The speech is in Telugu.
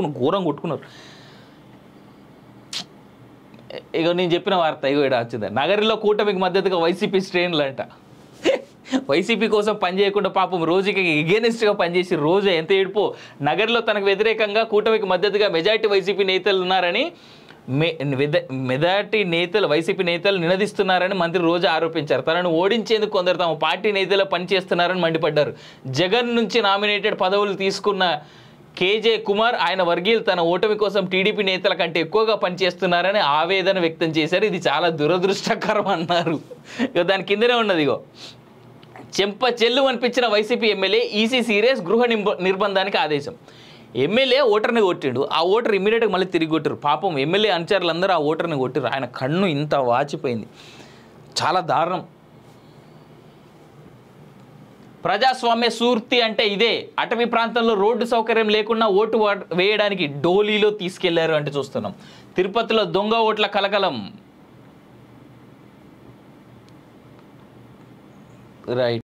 ఘోరం కొట్టుకున్నారు. ఇక నేను చెప్పిన వార్త ఇగో ఇక్కడ వచ్చింది. నగరిలో కూటమికి మద్దతుగా వైసీపీ శ్రేణులు అంట. వైసీపీ కోసం పనిచేయకుండా పాపం రోజుకి ఎగెనిస్ట్గా పనిచేసి రోజు ఎంత ఏడుపో. నగరిలో తనకు వ్యతిరేకంగా కూటమికి మద్దతుగా మెజార్టీ వైసీపీ నేతలు ఉన్నారని మెజార్టీ నేతలు వైసీపీ నేతలు నినదిస్తున్నారని మంత్రి రోజా ఆరోపించారు. తనను ఓడించేందుకు కొందరు తమ పార్టీ నేతలు పనిచేస్తున్నారని మండిపడ్డారు. జగన్ నుంచి నామినేటెడ్ పదవులు తీసుకున్న కేజే కుమార్ ఆయన వర్గీయులు తన ఓటమి కోసం టీడీపీ నేతల కంటే ఎక్కువగా పనిచేస్తున్నారని ఆవేదన వ్యక్తం చేశారు. ఇది చాలా దురదృష్టకరం అన్నారు. ఇక దాని కిందనే ఉన్నది. ఇగో చెంప చెల్లు అనిపించిన వైసీపీ ఎమ్మెల్యే ఈసీ సీరియస్ గృహ నిర్బంధానికి ఆదేశం. ఎమ్మెల్యే ఓటర్ని కొట్టిండు. ఆ ఓటర్ ఇమ్మీడియట్గా మళ్ళీ తిరిగి కొట్టారు. పాపం ఎమ్మెల్యే అనుచరులు అందరూ ఆ ఓటర్ని కొట్టారు. ఆయన కన్ను ఇంత వాచిపోయింది. చాలా దారుణం. ప్రజాస్వామ్య స్ఫూర్తి అంటే ఇదే. అటవీ ప్రాంతంలో రోడ్డు సౌకర్యం లేకుండా ఓటు వేయడానికి డోలీలో తీసుకెళ్లారు అంటే చూస్తున్నాం. తిరుపతిలో దొంగ ఓట్ల కలకలం. రైట్.